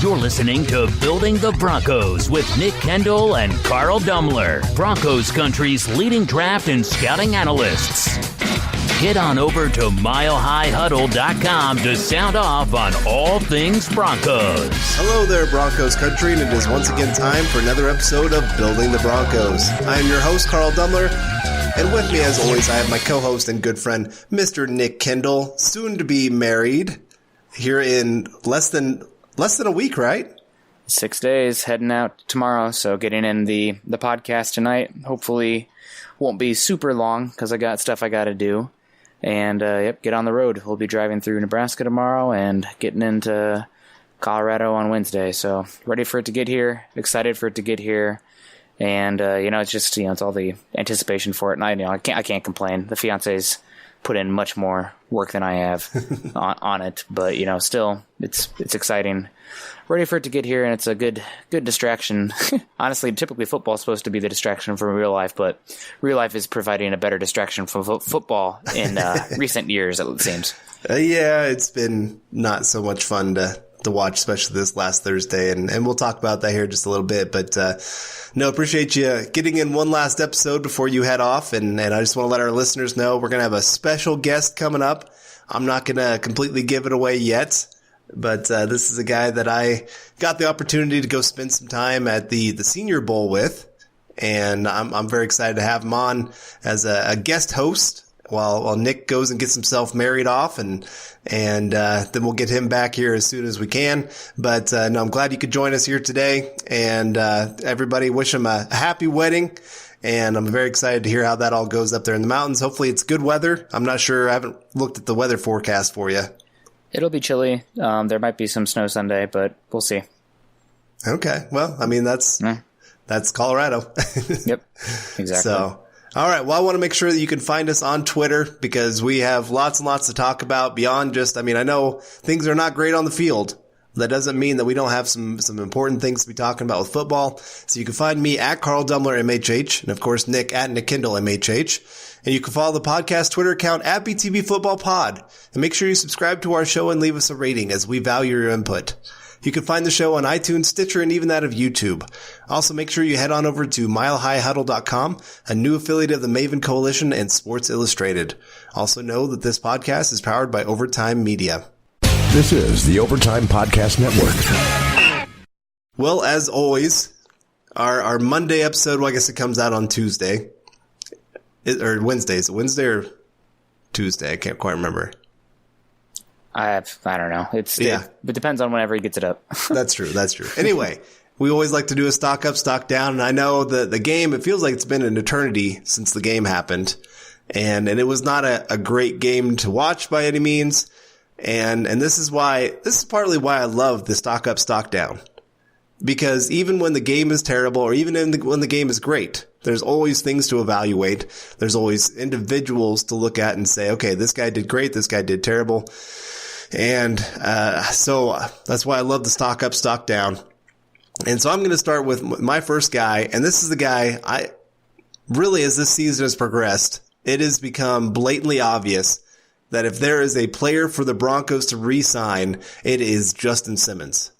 You're listening to Building the Broncos with Nick Kendell and Carl Dumler, Broncos Country's leading draft and scouting analysts. Get on over to milehighhuddle.com to sound off on all things Broncos. Hello there, Broncos Country, and it is once again time for another episode of Building the Broncos. I am your host, Carl Dumler, and with me, as always, I have my co-host and good friend, Mr. Nick Kendell, soon to be married, here in less than a week, right? 6 days, heading out tomorrow, so getting in the podcast tonight. Hopefully won't be super long because I got stuff I got to do. And, get on the road. We'll be driving through Nebraska tomorrow and getting into Colorado on Wednesday. So ready for it to get here, excited for it to get here. And, it's just, it's all the anticipation for it. And I can't complain. The fiance's put in much more work than I have on it, but still it's exciting. Ready for it to get here, and it's a good distraction. Honestly, typically football is supposed to be the distraction from real life, but real life is providing a better distraction from football in recent years, it seems. Yeah, it's been not so much fun to watch, especially this last Thursday, and we'll talk about that here in just a little bit. But appreciate you getting in one last episode before you head off, and I just want to let our listeners know we're going to have a special guest coming up. I'm not going to completely give it away yet, but this is a guy that I got the opportunity to go spend some time at the Senior Bowl with, and I'm very excited to have him on as a guest host while Nick goes and gets himself married off, and then we'll get him back here as soon as we can. But I'm glad you could join us here today, and everybody wish him a happy wedding. And I'm very excited to hear how that all goes up there in the mountains. Hopefully it's good weather. I'm not sure. I haven't looked at the weather forecast for you. It'll be chilly. There might be some snow Sunday, but we'll see. Okay. Well, that's Colorado. Yep. Exactly. So, all right. Well, I want to make sure that you can find us on Twitter because we have lots and lots to talk about beyond just, I know things are not great on the field. That doesn't mean that we don't have some important things to be talking about with football. So you can find me at Carl Dumler MHH, and of course Nick at Nick Kendell MHH. And you can follow the podcast Twitter account at BTB Football Pod. And make sure you subscribe to our show and leave us a rating as we value your input. You can find the show on iTunes, Stitcher, and even that of YouTube. Also, make sure you head on over to milehighhuddle.com, a new affiliate of the Maven Coalition and Sports Illustrated. Also know that this podcast is powered by Overtime Media. This is the Overtime Podcast Network. Well, as always, our Monday episode, I guess it comes out on Tuesday. Or Wednesday. Is it Wednesday or Tuesday? I can't quite remember. I don't know. It depends on whenever he gets it up. That's true. Anyway, we always like to do a stock up, stock down. And I know the game, it feels like it's been an eternity since the game happened. And it was not a great game to watch by any means. And this is partly why I love the stock up, stock down. Because even when the game is terrible or even when the game is great, there's always things to evaluate. There's always individuals to look at and say, okay, this guy did great, this guy did terrible. And so that's why I love the stock up, stock down. And so I'm going to start with my first guy. And this is the guy as this season has progressed, it has become blatantly obvious that if there is a player for the Broncos to re-sign, it is Justin Simmons.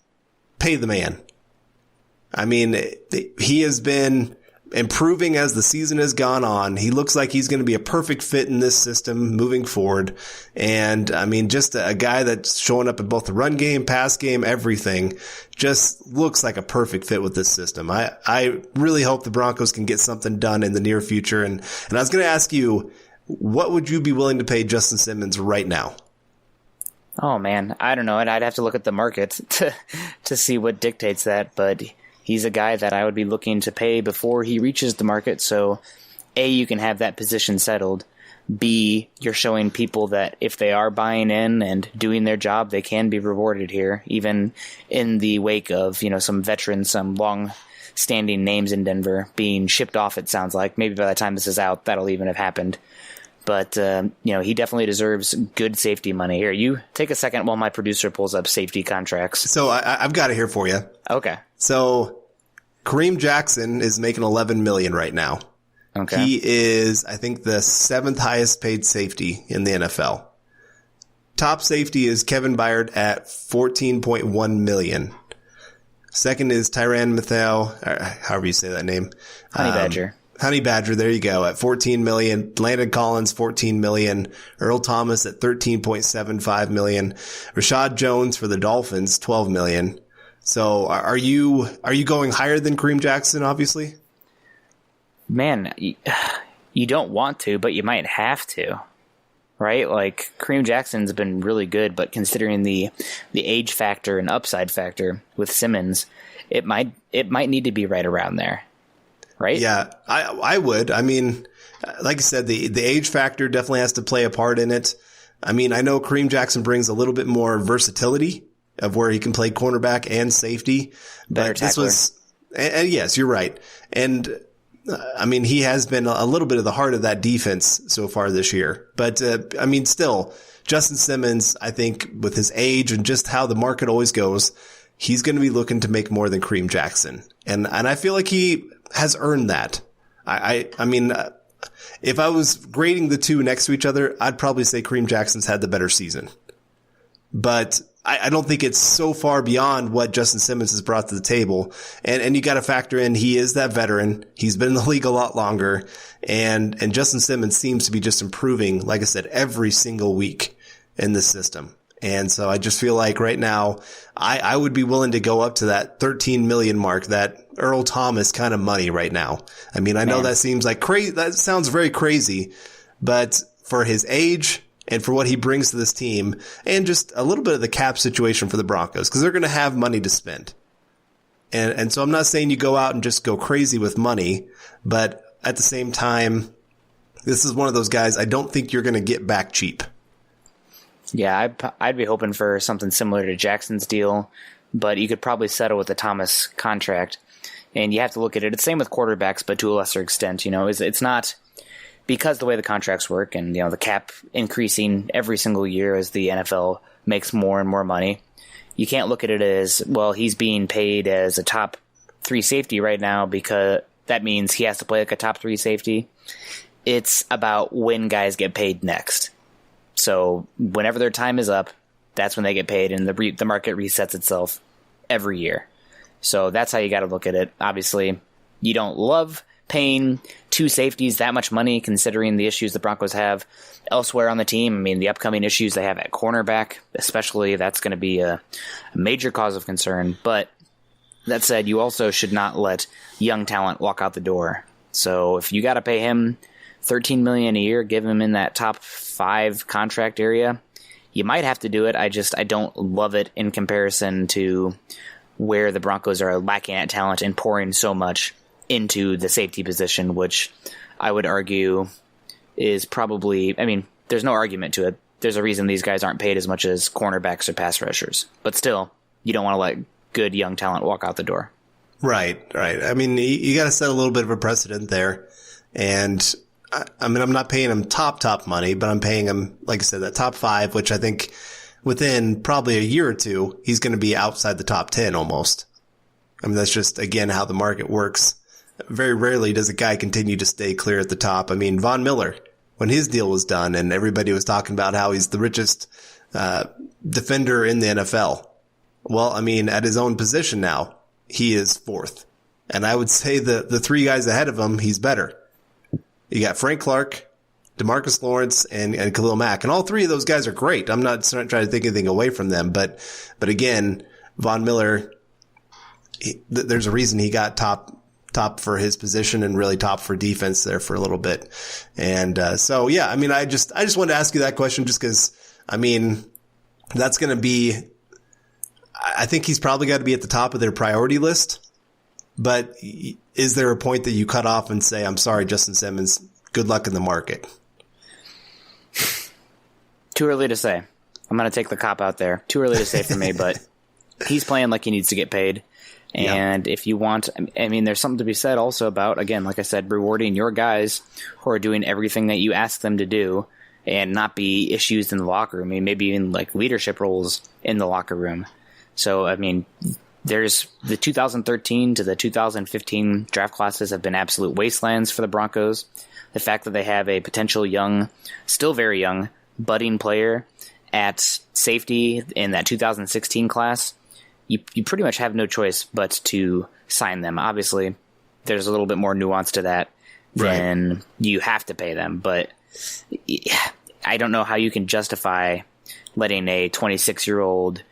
Pay the man. He has been improving as the season has gone on. He looks like he's going to be a perfect fit in this system moving forward. And just a guy that's showing up in both the run game, pass game, everything, just looks like a perfect fit with this system. I really hope the Broncos can get something done in the near future. And I was going to ask you, what would you be willing to pay Justin Simmons right now? Oh, man. I don't know. I'd have to look at the market to see what dictates that. But he's a guy that I would be looking to pay before he reaches the market. So, A, you can have that position settled. B, you're showing people that if they are buying in and doing their job, they can be rewarded here, even in the wake of, some veterans, some long-standing names in Denver being shipped off, it sounds like. Maybe by the time this is out, that'll even have happened. But, he definitely deserves good safety money. Here, you take a second while my producer pulls up safety contracts. So I've got it here for you. Okay. So Kareem Jackson is making $11 million right now. Okay. He is, I think, the 7th highest paid safety in the NFL. Top safety is Kevin Byard at $14.1 million. Second is Tyrann Mathieu, however you say that name. Honey Badger. Honey Badger, there you go, at $14 million. Landon Collins, $14 million. Earl Thomas at $13.75 million. Rashad Jones for the Dolphins, $12 million. So are you going higher than Kareem Jackson, obviously? Man, you don't want to, but you might have to, right? Like, Kareem Jackson's been really good, but considering the age factor and upside factor with Simmons, it might need to be right around there. Right? Yeah, I would. I mean, like I said, the age factor definitely has to play a part in it. I mean, I know Kareem Jackson brings a little bit more versatility of where he can play cornerback and safety. Better But this tackler. and yes, you're right. And I mean, he has been a little bit of the heart of that defense so far this year. But I mean, still, Justin Simmons, I think with his age and just how the market always goes, he's going to be looking to make more than Kareem Jackson. And I feel like he has earned that. I mean, if I was grading the two next to each other, I'd probably say Kareem Jackson's had the better season. But I don't think it's so far beyond what Justin Simmons has brought to the table. And you got to factor in, he is that veteran. He's been in the league a lot longer. And Justin Simmons seems to be just improving, like I said, every single week in this system. And so I just feel like right now, I would be willing to go up to that 13 million mark, that Earl Thomas kind of money right now. I mean, I know that seems like crazy. That sounds very crazy, but for his age and for what he brings to this team and just a little bit of the cap situation for the Broncos, because they're going to have money to spend. And so I'm not saying you go out and just go crazy with money, but at the same time, this is one of those guys I don't think you're going to get back cheap. Yeah, I'd be hoping for something similar to Jackson's deal, but you could probably settle with the Thomas contract. And you have to look at it. It's the same with quarterbacks, but to a lesser extent. You know, it's not because the way the contracts work and, you know, the cap increasing every single year as the NFL makes more and more money. You can't look at it as, well, he's being paid as a top 3 safety right now because that means he has to play like a top 3 safety. It's about when guys get paid next. So whenever their time is up, that's when they get paid, and the market resets itself every year. So that's how you got to look at it. Obviously, you don't love paying 2 safeties that much money, considering the issues the Broncos have elsewhere on the team. I mean, the upcoming issues they have at cornerback, especially, that's going to be a major cause of concern. But that said, you also should not let young talent walk out the door. So if you got to pay him $13 million a year, give him in that top 5 contract area, you might have to do it. I don't love it in comparison to where the Broncos are lacking at talent and pouring so much into the safety position, which I would argue is probably, I mean, there's no argument to it. There's a reason these guys aren't paid as much as cornerbacks or pass rushers. But still, you don't want to let good young talent walk out the door. Right. I mean, you got to set a little bit of a precedent there. And I mean, I'm not paying him top money, but I'm paying him, like I said, that top 5, which I think within probably a year or two, he's going to be outside the top 10 almost. I mean, that's just, again, how the market works. Very rarely does a guy continue to stay clear at the top. I mean, Von Miller, when his deal was done and everybody was talking about how he's the richest defender in the NFL. Well, I mean, at his own position now, he is 4th. And I would say the 3 guys ahead of him, he's better. You got Frank Clark, DeMarcus Lawrence, and Khalil Mack. And all 3 of those guys are great. I'm not trying to take anything away from them. But again, Von Miller, there's a reason he got top for his position and really top for defense there for a little bit. And so, yeah, I mean, I just wanted to ask you that question just because, I mean, that's going to be, I think he's probably got to be at the top of their priority list. But is there a point that you cut off and say, I'm sorry, Justin Simmons, good luck in the market? Too early to say. I'm going to take the cop out there. Too early to say for me, but he's playing like he needs to get paid. And if you want, I mean, there's something to be said also about, again, like I said, rewarding your guys who are doing everything that you ask them to do and not be issues in the locker room. I mean, maybe even like leadership roles in the locker room. So, I mean, there's the 2013 to the 2015 draft classes have been absolute wastelands for the Broncos. The fact that they have a potential young, still very young, budding player at safety in that 2016 class you pretty much have no choice but to sign them. Obviously, there's a little bit more nuance to that than you have to pay them. But I don't know how you can justify letting a 26-year-old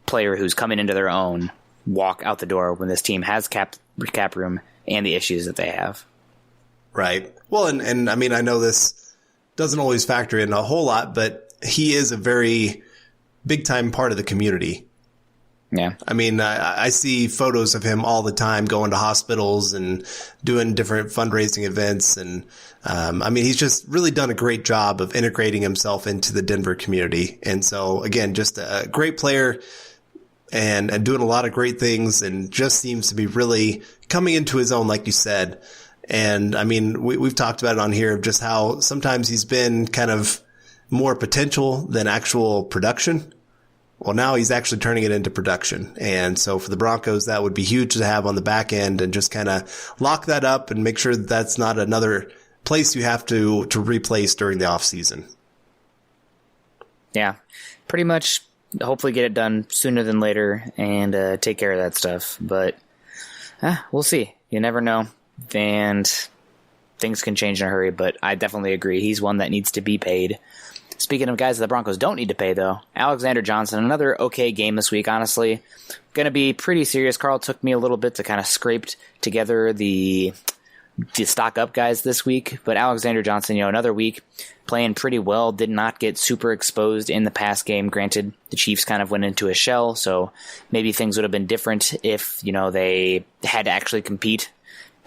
player who's coming into their own walk out the door when this team has cap room and the issues that they have. Right. Well, and I mean, I know this doesn't always factor in a whole lot, but he is a very big time part of the community. Yeah. I mean, I see photos of him all the time going to hospitals and doing different fundraising events. And I mean, he's just really done a great job of integrating himself into the Denver community. And so, again, just a great player and doing a lot of great things, and just seems to be really coming into his own, like you said. And I mean, we've talked about it on here of just how sometimes he's been kind of more potential than actual production. Well, now he's actually turning it into production. And so for the Broncos, that would be huge to have on the back end and just kind of lock that up and make sure that that's not another place you have to replace during the offseason. Yeah, pretty much hopefully get it done sooner than later and take care of that stuff. But we'll see. You never know. And things can change in a hurry, but I definitely agree. He's one that needs to be paid. Speaking of guys that the Broncos don't need to pay, though, Alexander Johnson, another okay game this week, honestly. Going to be pretty serious. Carl took me a little bit to kind of scrape together the stock up guys this week, but Alexander Johnson, another week playing pretty well, did not get super exposed in the pass game. Granted, the Chiefs kind of went into a shell, so maybe things would have been different if, they had to actually compete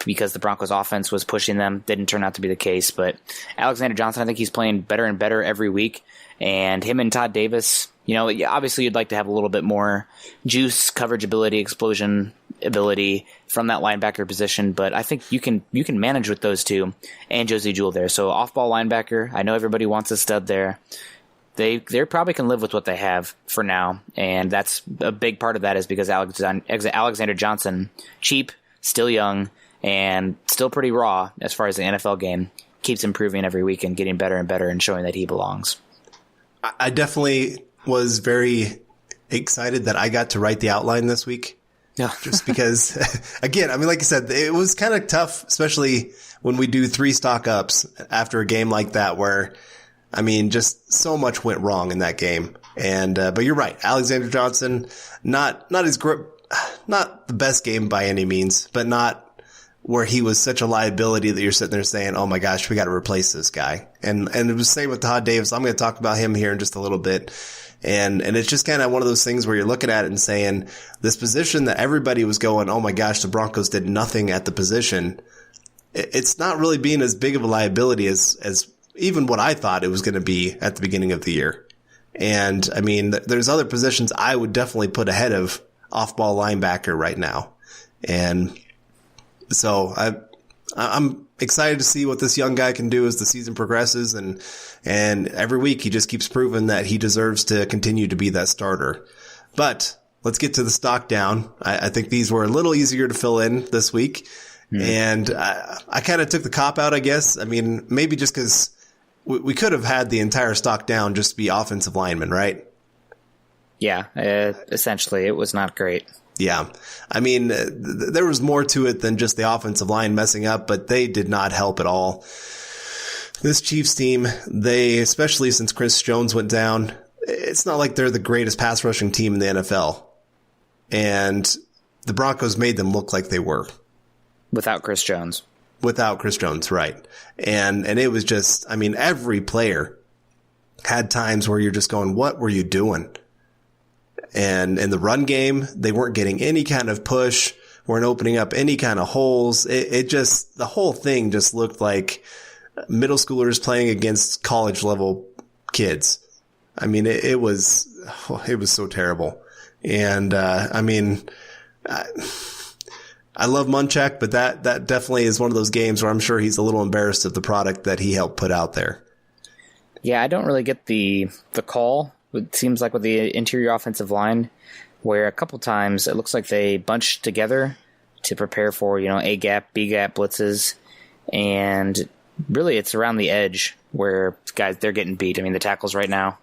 because the Broncos offense was pushing them. Didn't turn out to be the case, but Alexander Johnson, I think he's playing better and better every week. And him and Todd Davis, obviously you'd like to have a little bit more juice, coverage ability, explosion ability from that linebacker position, but I think you can manage with those two and Josie Jewell there. So off-ball linebacker, I know everybody wants a stud there. They probably can live with what they have for now, and that's a big part of that is because Alexander Johnson, cheap, still young, and still pretty raw as far as the NFL game, keeps improving every week and getting better and better and showing that he belongs. I definitely was very excited that I got to write the outline this week. Yeah. Just because, again, I mean, like I said, it was kind of tough, especially when we do 3 stock ups after a game like that where, I mean, just so much went wrong in that game. And, but you're right. Alexander Johnson, not the best game by any means, but not where he was such a liability that you're sitting there saying, oh my gosh, we got to replace this guy. And it was the same with Todd Davis. I'm going to talk about him here in just a little bit. And it's just kind of one of those things where you're looking at it and saying this position that everybody was going, oh my gosh, the Broncos did nothing at the position. It's not really being as big of a liability as even what I thought it was going to be at the beginning of the year. And I mean, there's other positions I would definitely put ahead of off-ball linebacker right now. And so I'm excited to see what this young guy can do as the season progresses. And every week he just keeps proving that he deserves to continue to be that starter. But let's get to the stock down. I think these were a little easier to fill in this week. And I kind of took the cop out, I guess. I mean, maybe just because we could have had the entire stock down just be offensive linemen, right? Yeah, essentially it was not great. Yeah. I mean, there was more to it than just the offensive line messing up, but they did not help at all. This Chiefs team, especially since Chris Jones went down, it's not like they're the greatest pass rushing team in the NFL. And the Broncos made them look like they were. Without Chris Jones. Without Chris Jones, right. And it was just, I mean, every player had times where you're just going, what were you doing? And in the run game, they weren't getting any kind of push, weren't opening up any kind of holes. It just, the whole thing just looked like middle schoolers playing against college level kids. I mean, it was so terrible. And, I mean, I love Munchak, but that definitely is one of those games where I'm sure he's a little embarrassed of the product that he helped put out there. Yeah, I don't really get the call. It seems like with the interior offensive line, where a couple times it looks like they bunched together to prepare for, A gap, B gap blitzes, and really it's around the edge where guys, they're getting beat. I mean, the tackles right now,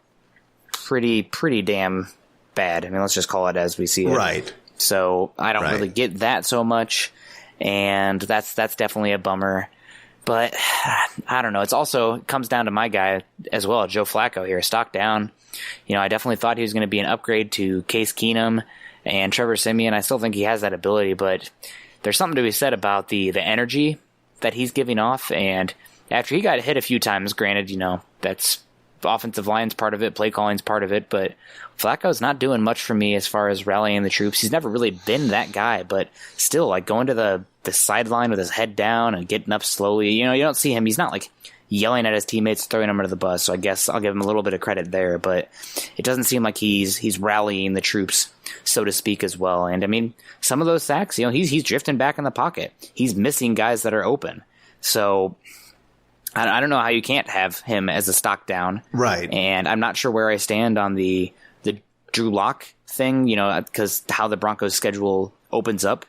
pretty damn bad. I mean, let's just call it as we see it. Right. So I don't really get that so much, and that's definitely a bummer. But I don't know. It comes down to my guy as well, Joe Flacco here, stock down. I definitely thought he was going to be an upgrade to Case Keenum and Trevor Siemian. I still think he has that ability, but there's something to be said about the energy that he's giving off. And after he got hit a few times, granted, that's offensive line's part of it, play calling's part of it, but Flacco's not doing much for me as far as rallying the troops. He's never really been that guy, but still, like, going to the sideline with his head down and getting up slowly, you don't see him. He's not like yelling at his teammates, throwing them under the bus. So I guess I'll give him a little bit of credit there, but it doesn't seem like he's rallying the troops, so to speak, as well. And I mean, some of those sacks, he's drifting back in the pocket. He's missing guys that are open. So I don't know how you can't have him as a stock down. Right. And I'm not sure where I stand on the Drew Lock thing, because how the Broncos schedule opens up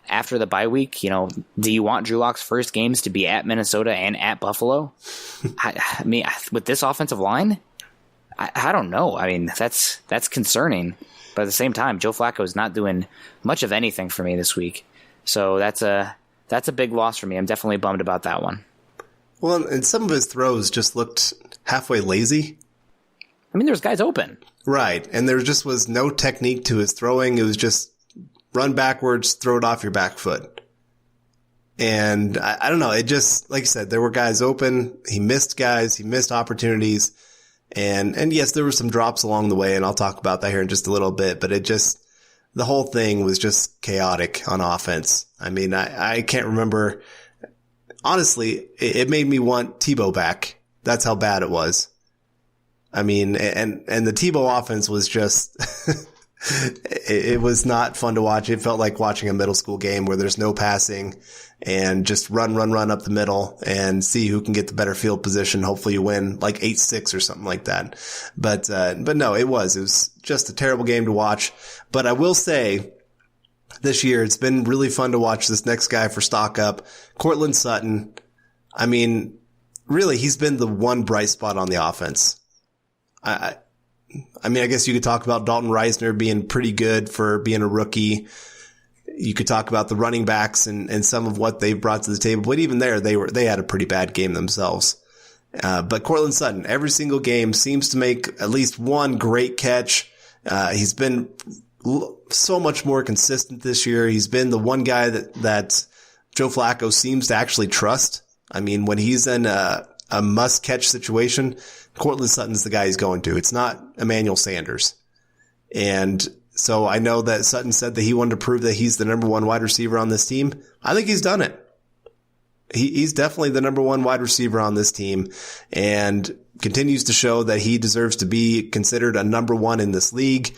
after the bye week. Do you want Drew Lock's first games to be at Minnesota and at Buffalo? I mean, with this offensive line, I don't know. I mean, that's concerning. But at the same time, Joe Flacco is not doing much of anything for me this week. So that's a big loss for me. I'm definitely bummed about that one. Well, and some of his throws just looked halfway lazy. I mean, there's guys open. Right. And there just was no technique to his throwing. It was just run backwards, throw it off your back foot. And I don't know. It just, like you said, there were guys open. He missed guys. He missed opportunities. And yes, there were some drops along the way, and I'll talk about that here in just a little bit, but the whole thing was just chaotic on offense. I mean, I can't remember. Honestly, it made me want Tebow back. That's how bad it was. I mean, and the Tebow offense was just, it was not fun to watch. It felt like watching a middle school game where there's no passing and just run up the middle and see who can get the better field position. Hopefully you win like 8-6 or something like that. But no, it was just a terrible game to watch. But I will say this year, it's been really fun to watch this next guy for stock up, Courtland Sutton. I mean, really, he's been the one bright spot on the offense. I mean, I guess you could talk about Dalton Reisner being pretty good for being a rookie. You could talk about the running backs and some of what they brought to the table, but even there, they had a pretty bad game themselves. But Courtland Sutton, every single game seems to make at least one great catch. He's been so much more consistent this year. He's been the one guy that Joe Flacco seems to actually trust. I mean, when he's in a must-catch situation, Courtland Sutton's the guy he's going to. It's not Emmanuel Sanders. And so I know that Sutton said that he wanted to prove that he's the number one wide receiver on this team. I think he's done it. He's definitely the number one wide receiver on this team and continues to show that he deserves to be considered a number one in this league.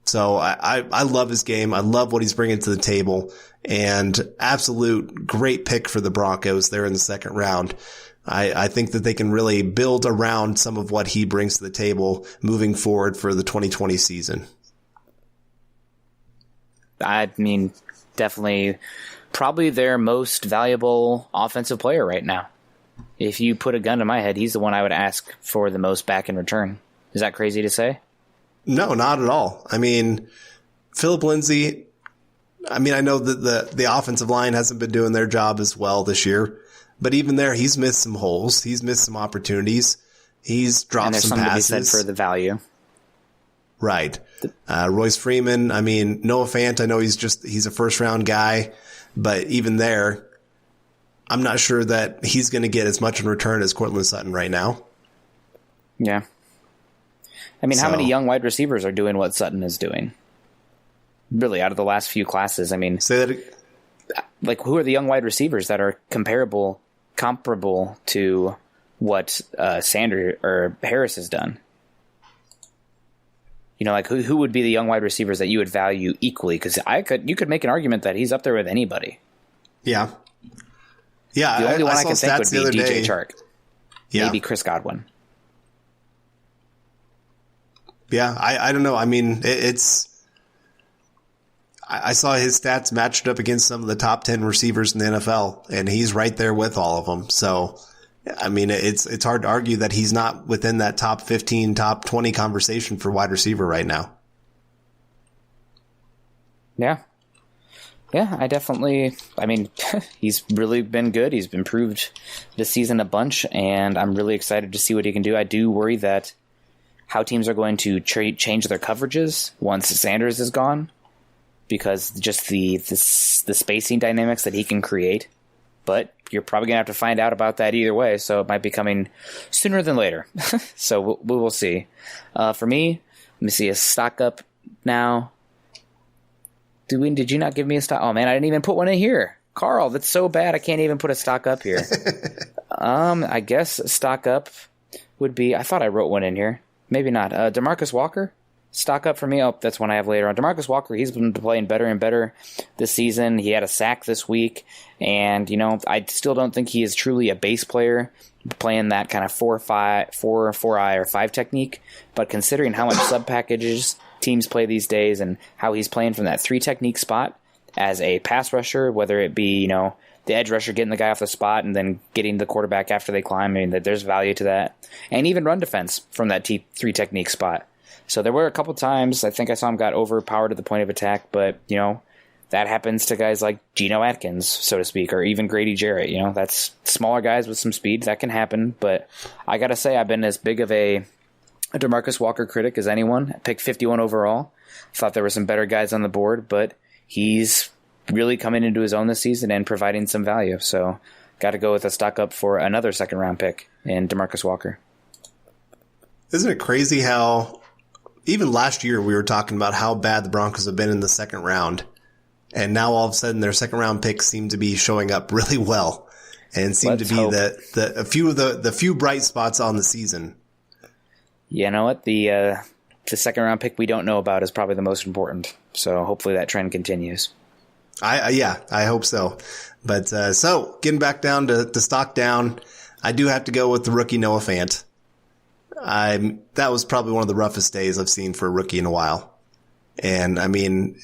So I love his game. I love what he's bringing to the table, and absolute great pick for the Broncos there in the second round. I think that they can really build around some of what he brings to the table moving forward for the 2020 season. I mean, definitely probably their most valuable offensive player right now. If you put a gun to my head, he's the one I would ask for the most back in return. Is that crazy to say? No, not at all. I mean, Phillip Lindsay, I mean, I know that the offensive line hasn't been doing their job as well this year, but even there, he's missed some holes. He's missed some opportunities. He's dropped some passes. And there's something to be said for the value. Right. Royce Freeman, I mean, Noah Fant, I know he's a first round guy, but even there, I'm not sure that he's going to get as much in return as Courtland Sutton right now. Yeah. I mean, how many young wide receivers are doing what Sutton is doing? Really, out of the last few classes. I mean, like, who are the young wide receivers that are comparable to what Sanders or Harris has done? You know, like who would be the young wide receivers that you would value equally? Because you could make an argument that he's up there with anybody. Yeah. Yeah. The only one I can think would be DJ Chark. Yeah. Maybe Chris Godwin. Yeah, I don't know. I mean, I saw his stats matched up against some of the top 10 receivers in the NFL, and he's right there with all of them. So I mean, it's hard to argue that he's not within that top 15, top 20 conversation for wide receiver right now. Yeah. Yeah, I mean, he's really been good. He's improved this season a bunch, and I'm really excited to see what he can do. I do worry that how teams are going to change their coverages once Sanders is gone, because just the spacing dynamics that he can create. But you're probably going to have to find out about that either way, so it might be coming sooner than later. So we will see. For me, let me see a stock up now. Did you not give me a stock? Oh man, I didn't even put one in here. Carl, that's so bad I can't even put a stock up here. I guess stock up would be, I thought I wrote one in here. Maybe not. DeMarcus Walker, stock up for me. Oh, that's one I have later on. DeMarcus Walker, he's been playing better and better this season. He had a sack this week, and I still don't think he is truly a base player playing that kind of 4-5 or 5 technique. But considering how much sub packages teams play these days and how he's playing from that 3 technique spot as a pass rusher, whether it be, the edge rusher getting the guy off the spot and then getting the quarterback after they climb, I mean, that there's value to that. And even run defense from that 3 technique spot. So there were a couple times I think I saw him got overpowered at the point of attack, but, that happens to guys like Geno Atkins, so to speak, or even Grady Jarrett. That's smaller guys with some speed. That can happen. But I got to say, I've been as big of a DeMarcus Walker critic as anyone. I picked 51 overall. Thought there were some better guys on the board, but he's really coming into his own this season and providing some value. So got to go with a stock up for another second-round pick in DeMarcus Walker. Isn't it crazy how even last year we were talking about how bad the Broncos have been in the second round, and now all of a sudden their second-round picks seem to be showing up really well and seem to be a few of the few bright spots on the season. You know what? The second-round pick we don't know about is probably the most important. So hopefully that trend continues. I hope so. But so getting back down to stock down, I do have to go with the rookie Noah Fant. That was probably one of the roughest days I've seen for a rookie in a while. And I mean,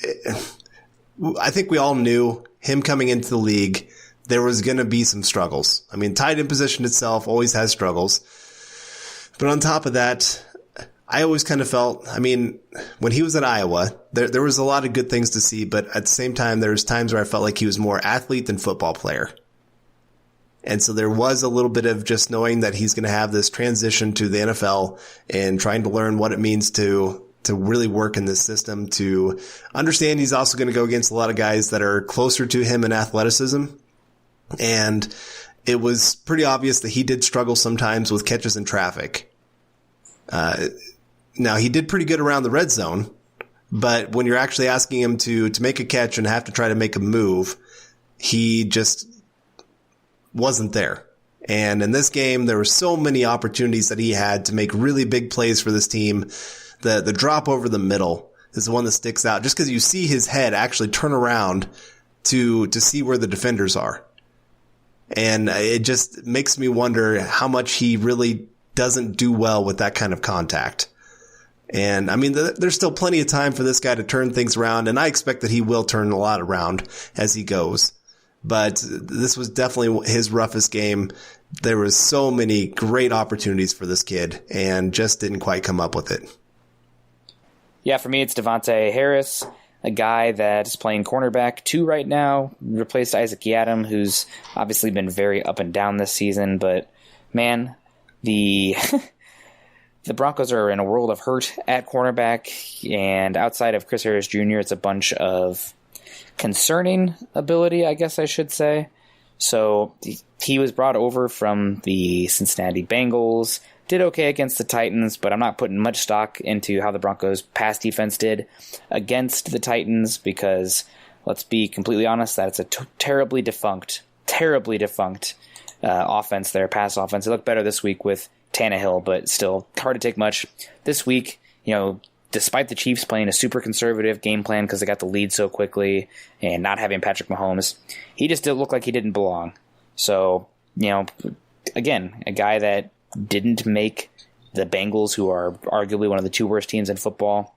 I think we all knew him coming into the league, there was going to be some struggles. I mean, tight end position itself always has struggles. But on top of that, I always kind of felt, I mean, when he was at Iowa, there was a lot of good things to see, but at the same time, there was times where I felt like he was more athlete than football player. And so there was a little bit of just knowing that he's going to have this transition to the NFL and trying to learn what it means to really work in this system, to understand he's also going to go against a lot of guys that are closer to him in athleticism. And it was pretty obvious that he did struggle sometimes with catches in traffic. Now, he did pretty good around the red zone, but when you're actually asking him to make a catch and have to try to make a move, he just wasn't there. And in this game, there were so many opportunities that he had to make really big plays for this team. The drop over the middle is the one that sticks out, just because you see his head actually turn around to see where the defenders are. And it just makes me wonder how much he really doesn't do well with that kind of contact. And I mean, there's still plenty of time for this guy to turn things around, and I expect that he will turn a lot around as he goes. But this was definitely his roughest game. There was so many great opportunities for this kid and just didn't quite come up with it. Yeah, for me, it's Devontae Harris, a guy that is playing cornerback 2 right now, replaced Isaac Yiadom, who's obviously been very up and down this season. But, man, the Broncos are in a world of hurt at cornerback, and outside of Chris Harris Jr., it's a bunch of concerning ability, I guess I should say. So he was brought over from the Cincinnati Bengals, did okay against the Titans, but I'm not putting much stock into how the Broncos' pass defense did against the Titans because, let's be completely honest, that's a terribly defunct offense there, pass offense. It looked better this week with Tannehill, but still hard to take much. This week, despite the Chiefs playing a super conservative game plan because they got the lead so quickly and not having Patrick Mahomes, he just didn't look like he didn't belong. So, again, a guy that didn't make the Bengals, who are arguably one of the 2 worst teams in football,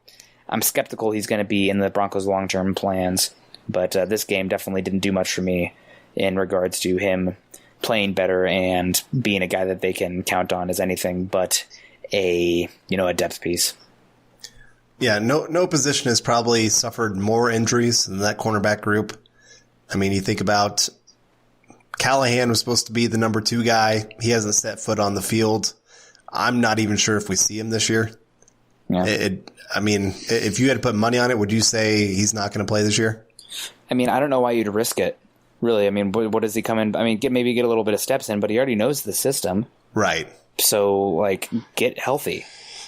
I'm skeptical he's going to be in the Broncos' long-term plans. But this game definitely didn't do much for me in regards to him playing better and being a guy that they can count on as anything but a depth piece. Yeah, no position has probably suffered more injuries than that cornerback group. I mean, you think about Callahan was supposed to be the number 2 guy. He hasn't set foot on the field. I'm not even sure if we see him this year. Yeah. I mean, if you had to put money on it, would you say he's not going to play this year? I mean, I don't know why you'd risk it, really. I mean, what does he come in? I mean, maybe get a little bit of steps in, but he already knows the system. Right. So, like, get healthy,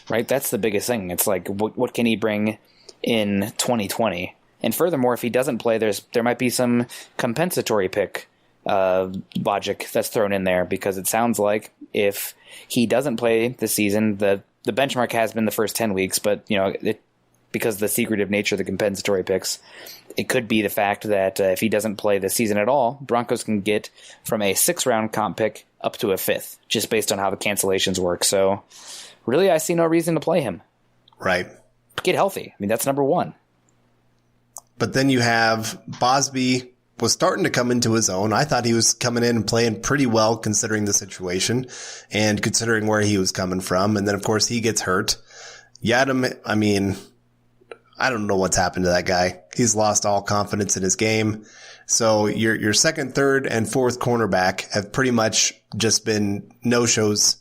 right? That's the biggest thing. It's like, what can he bring in 2020? And furthermore, if he doesn't play, there might be some compensatory pick logic that's thrown in there, because it sounds like if he doesn't play this season, the benchmark has been the first 10 weeks, but because of the secretive nature of the compensatory picks, it could be the fact that if he doesn't play this season at all, Broncos can get from a 6th-round comp pick up to a 5th, just based on how the cancellations work. So really, I see no reason to play him. Right. Get healthy. I mean, that's number 1. But then you have Bosby was starting to come into his own. I thought he was coming in and playing pretty well considering the situation and considering where he was coming from. And then, of course, he gets hurt. Yadam, I mean, I don't know what's happened to that guy. He's lost all confidence in his game. So your 2nd, 3rd, and 4th cornerback have pretty much just been no-shows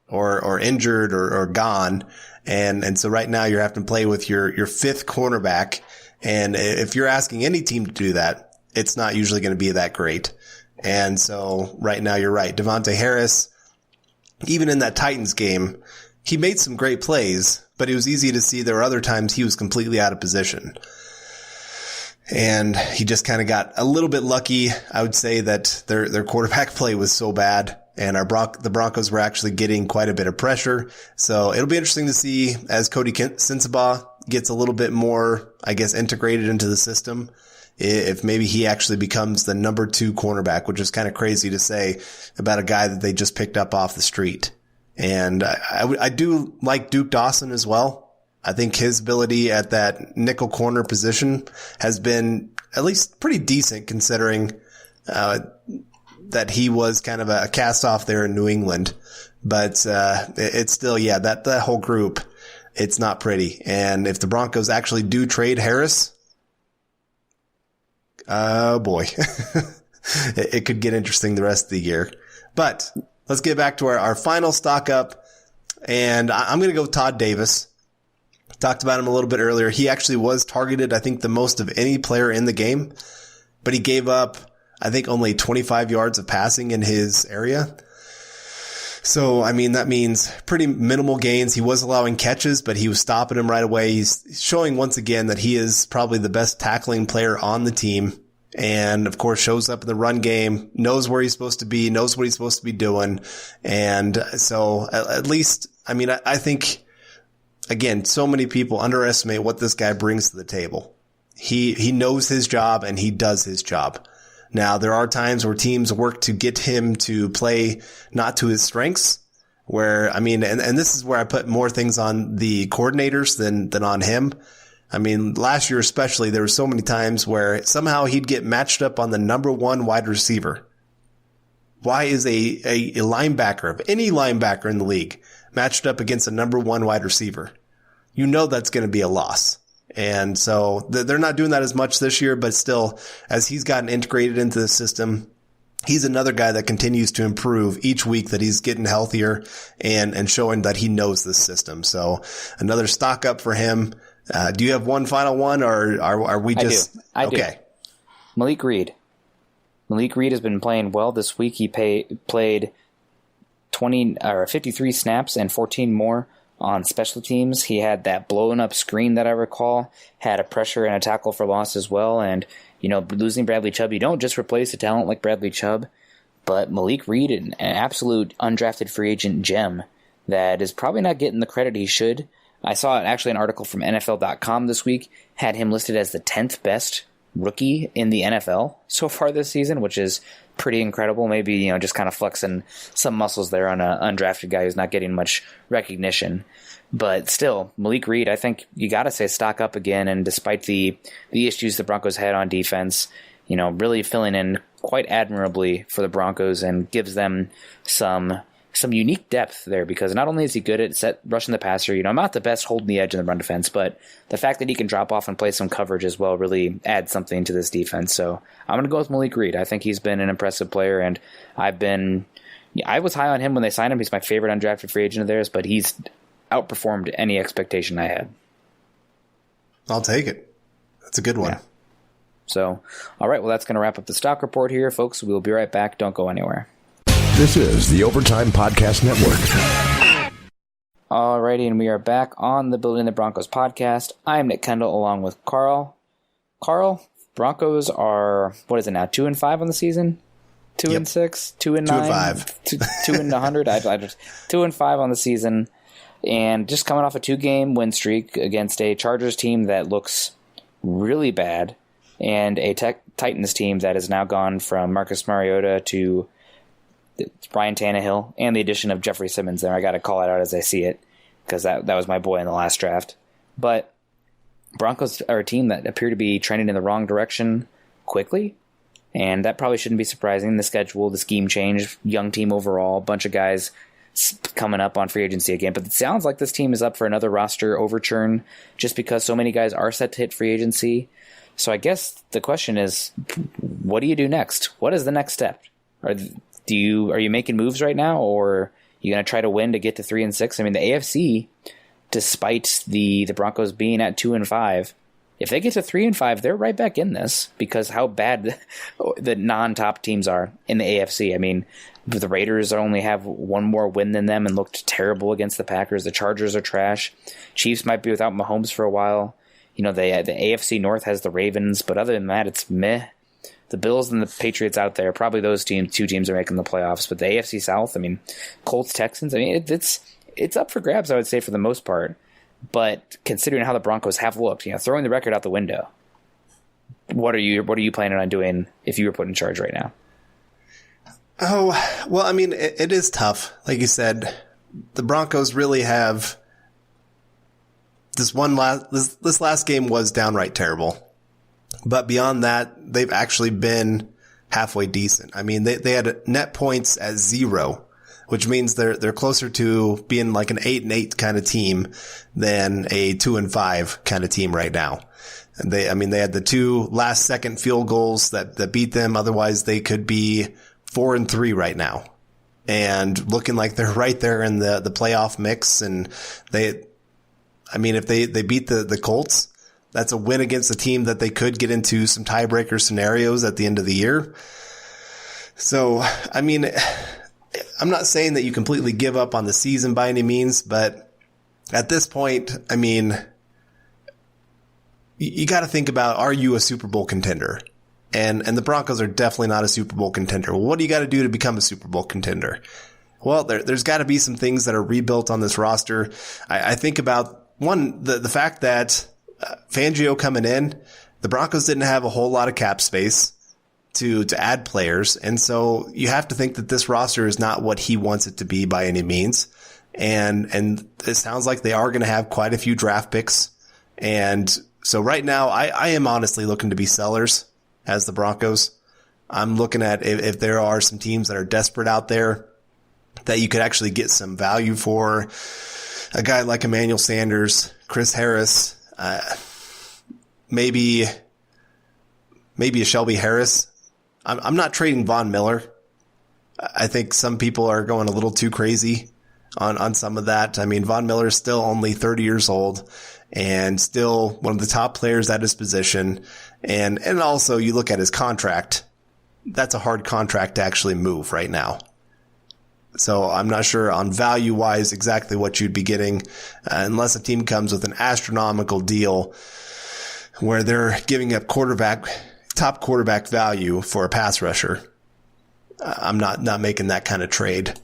or injured or gone. And so right now you're having to play with your 5th cornerback. And if you're asking any team to do that, it's not usually going to be that great. And so right now you're right. Devontae Harris, even in that Titans game, he made some great plays, but it was easy to see there were other times he was completely out of position. And he just kind of got a little bit lucky. I would say that their quarterback play was so bad, and the Broncos were actually getting quite a bit of pressure. So it'll be interesting to see as Cody Sensabaugh gets a little bit more, I guess, integrated into the system, if maybe he actually becomes the number 2 cornerback, which is kind of crazy to say about a guy that they just picked up off the street. And I do like Duke Dawson as well. I think his ability at that nickel corner position has been at least pretty decent considering that he was kind of a cast off there in New England. But it's still, yeah, that whole group, it's not pretty. And if the Broncos actually do trade Harris, oh boy, it could get interesting the rest of the year. But let's get back to our final stock up. And I'm going to go with Todd Davis. Talked about him a little bit earlier. He actually was targeted, I think, the most of any player in the game, but he gave up, I think, only 25 yards of passing in his area. So, I mean, that means pretty minimal gains. He was allowing catches, but he was stopping them right away. He's showing once again that he is probably the best tackling player on the team. And of course, shows up in the run game, knows where he's supposed to be, knows what he's supposed to be doing. And so at least, I mean, I think, again, so many people underestimate what this guy brings to the table. He knows his job and he does his job. Now, there are times where teams work to get him to play not to his strengths, where, I mean, and this is where I put more things on the coordinators than on him. I mean, last year especially, there were so many times where somehow he'd get matched up on the number 1 wide receiver. Why is a linebacker, of any linebacker in the league, matched up against a number 1 wide receiver? You know that's going to be a loss. And so they're not doing that as much this year, but still, as he's gotten integrated into the system, he's another guy that continues to improve each week that he's getting healthier and showing that he knows this system. So another stock up for him. Do you have one final one, or are we just... I do. Malik Reed. Malik Reed has been playing well this week. He played 53 snaps and 14 more on special teams. He had that blown up screen that I recall, had a pressure and a tackle for loss as well. And, losing Bradley Chubb, you don't just replace a talent like Bradley Chubb, but Malik Reed, an absolute undrafted free agent gem that is probably not getting the credit he should. I saw actually an article from NFL.com this week, had him listed as the 10th best rookie in the NFL so far this season, which is pretty incredible. Maybe, just kind of flexing some muscles there on an undrafted guy who's not getting much recognition. But still, Malik Reed, I think you got to say stock up again. And despite the issues the Broncos had on defense, really filling in quite admirably for the Broncos and gives them some unique depth there, because not only is he good at rushing the passer, not the best holding the edge in the run defense, but the fact that he can drop off and play some coverage as well really adds something to this defense. So I'm going to go with Malik Reed. I think he's been an impressive player, and I was high on him when they signed him. He's my favorite undrafted free agent of theirs, but he's outperformed any expectation I had. I'll take it. That's a good one. Yeah. So, all right, well, that's going to wrap up the stock report here, folks. We'll be right back. Don't go anywhere. This is the Overtime Podcast Network. All righty, and we are back on the Building the Broncos podcast. I'm Nick Kendell along with Carl. Carl, Broncos are, what is it now, 2-5 on the season? 2-6, 2-9, 2-5, 2-100. I just 2-5 on the season, and just coming off a 2-game win streak against a Chargers team that looks really bad, and a Titans team that has now gone from Marcus Mariota to Ryan Tannehill, and the addition of Jeffrey Simmons there. I got to call it out as I see it, because that was my boy in the last draft. But Broncos are a team that appear to be trending in the wrong direction quickly, and that probably shouldn't be surprising. The schedule, the scheme change, young team overall, bunch of guys coming up on free agency again. But it sounds like this team is up for another roster overturn just because so many guys are set to hit free agency. So I guess the question is, what do you do next? What is the next step? Are you making moves right now, or are you going to try to win to get to 3-6? I mean, the AFC, despite the Broncos being at 2-5, if they get to 3-5, they're right back in this, because how bad the non-top teams are in the AFC. I mean, the Raiders only have one more win than them and looked terrible against the Packers. The Chargers are trash. Chiefs might be without Mahomes for a while. The AFC North has the Ravens, but other than that, it's meh. The Bills and the Patriots out there, probably those two teams are making the playoffs. But the AFC South, I mean, Colts, Texans, I mean, it's up for grabs, I would say, for the most part. But considering how the Broncos have looked, throwing the record out the window, what are you planning on doing if you were put in charge right now? Oh, well, I mean, it is tough. Like you said, the Broncos really have this last game was downright terrible. But beyond that, they've actually been halfway decent. I mean, they had net points at 0, which means they're closer to being like an 8-8 kind of team than a 2-5 kind of team right now. And they had the 2 last second field goals that beat them. Otherwise, they could be 4-3 right now, and looking like they're right there in the playoff mix. And if they beat the Colts, that's a win against a team that they could get into some tiebreaker scenarios at the end of the year. So, I mean, I'm not saying that you completely give up on the season by any means, but at this point, I mean, you got to think about, are you a Super Bowl contender? And the Broncos are definitely not a Super Bowl contender. Well, what do you got to do to become a Super Bowl contender? Well, there's got to be some things that are rebuilt on this roster. I think about, one, the fact that Fangio coming in, the Broncos didn't have a whole lot of cap space to add players. And so you have to think that this roster is not what he wants it to be by any means. And it sounds like they are going to have quite a few draft picks. And so right now, I am honestly looking to be sellers as the Broncos. I'm looking at if there are some teams that are desperate out there that you could actually get some value for. A guy like Emmanuel Sanders, Chris Harris, maybe a Shelby Harris. I'm not trading Von Miller. I think some people are going a little too crazy on some of that. I mean, Von Miller is still only 30 years old and still one of the top players at his position. And also you look at his contract. That's a hard contract to actually move right now. So I'm not sure on value-wise exactly what you'd be getting unless a team comes with an astronomical deal where they're giving up top quarterback value for a pass rusher. I'm not making that kind of trade.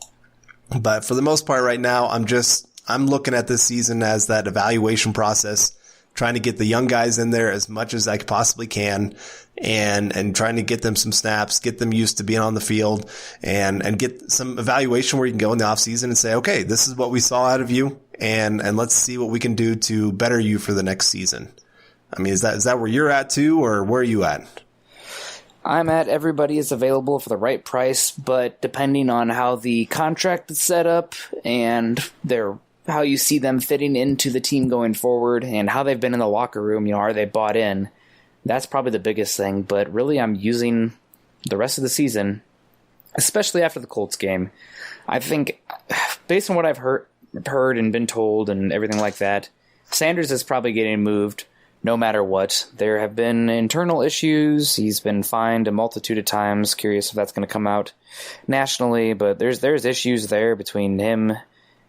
But for the most part right now, I'm looking at this season as that evaluation process, trying to get the young guys in there as much as I possibly can, and trying to get them some snaps, get them used to being on the field, and get some evaluation where you can go in the offseason and say, okay, this is what we saw out of you, and let's see what we can do to better you for the next season. I mean, is that where you're at too, or where are you at? I'm at everybody is available for the right price, but depending on how the contract is set up and how you see them fitting into the team going forward and how they've been in the locker room, are they bought in? That's probably the biggest thing, but really I'm using the rest of the season, especially after the Colts game. I think, based on what I've heard and been told and everything like that, Sanders is probably getting moved no matter what. There have been internal issues. He's been fined a multitude of times. Curious if that's going to come out nationally, but there's issues there between him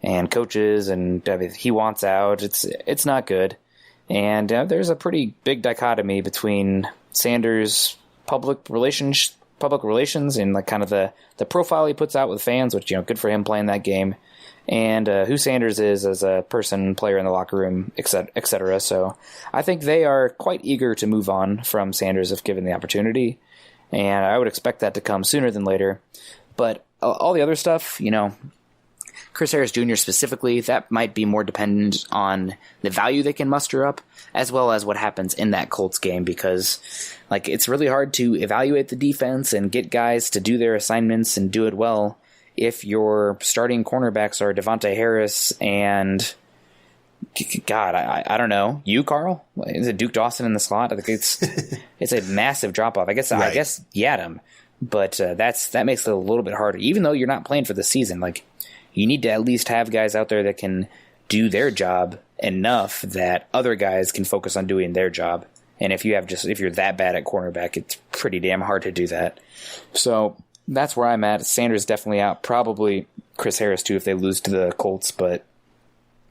and coaches, and he wants out. It's not good. And there's a pretty big dichotomy between Sanders' public relations and like kind of the profile he puts out with fans, which, good for him playing that game, and who Sanders is as a person, player in the locker room, et cetera. So I think they are quite eager to move on from Sanders if given the opportunity, and I would expect that to come sooner than later. But all the other stuff, Chris Harris Jr. specifically, that might be more dependent on the value they can muster up, as well as what happens in that Colts game, because it's really hard to evaluate the defense and get guys to do their assignments and do it well if your starting cornerbacks are Devontae Harris and, God, I don't know, you, Carl? Is it Duke Dawson in the slot? I think it's a massive drop-off. I guess Yadam, but that makes it a little bit harder, even though you're not playing for the season. You need to at least have guys out there that can do their job enough that other guys can focus on doing their job. And if you're that bad at cornerback, it's pretty damn hard to do that. So that's where I'm at. Sanders definitely out. Probably Chris Harris too if they lose to the Colts, but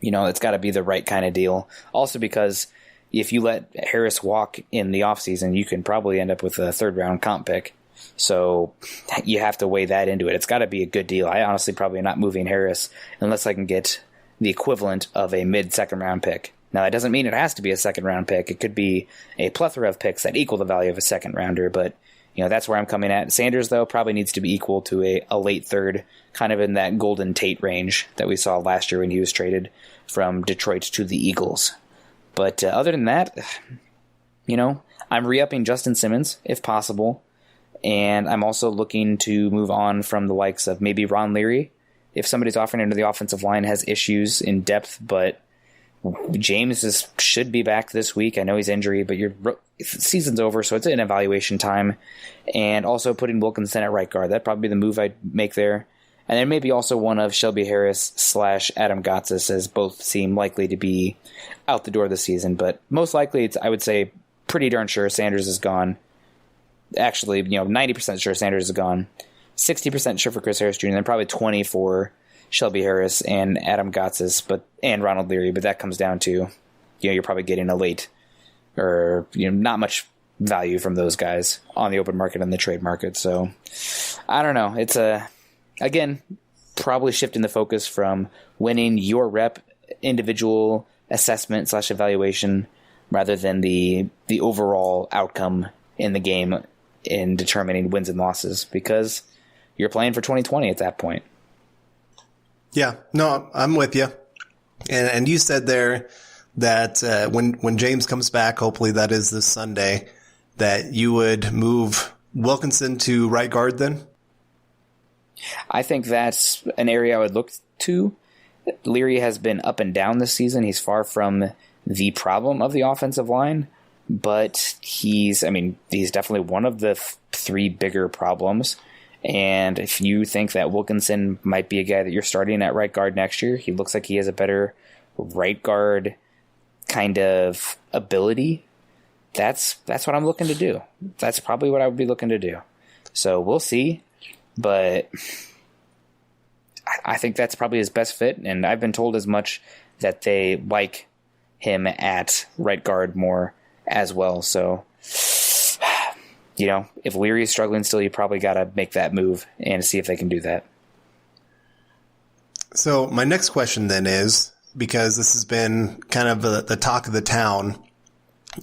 it's got to be the right kind of deal. Also because if you let Harris walk in the offseason, you can probably end up with a third-round comp pick. So you have to weigh that into it. It's got to be a good deal. I honestly probably not moving Harris unless I can get the equivalent of a mid-second round pick. Now, that doesn't mean it has to be a second-round pick. It could be a plethora of picks that equal the value of a second-rounder, but that's where I'm coming at. Sanders, though, probably needs to be equal to a late third, kind of in that Golden Tate range that we saw last year when he was traded from Detroit to the Eagles. But other than that, I'm re-upping Justin Simmons, if possible, and I'm also looking to move on from the likes of maybe Ron Leary. If somebody's offering into the offensive line has issues in depth, but James should be back this week. I know he's injured, but your season's over, so it's an evaluation time. And also putting Wilkinson at right guard. That'd probably be the move I'd make there. And then maybe also one of Shelby Harris / Adam Gotsis, as both seem likely to be out the door this season. But most likely, I would say pretty darn sure Sanders is gone. Actually, 90% sure Sanders is gone. 60% sure for Chris Harris Jr., and then probably 20% for Shelby Harris and Adam Gotsis, and Ronald Leary, but that comes down to, you're probably getting a late, or not much value from those guys on the open market and the trade market. So I don't know. It's again, probably shifting the focus from winning your rep individual assessment / evaluation rather than the overall outcome in the game in determining wins and losses, because you're playing for 2020 at that point. Yeah, no, I'm with you. And you said there that when James comes back, hopefully that is this Sunday, that you would move Wilkinson to right guard then? I think that's an area I would look to. Leary has been up and down this season. He's far from the problem of the offensive line, but he's definitely one of the three bigger problems. And if you think that Wilkinson might be a guy that you're starting at right guard next year, he looks like he has a better right guard kind of ability. That's what I'm looking to do. That's probably what I would be looking to do. So we'll see, but I think that's probably his best fit. And I've been told as much that they like him at right guard more as well. So, if Leary is struggling still, you probably got to make that move and see if they can do that. So my next question then is, because this has been kind of the talk of the town,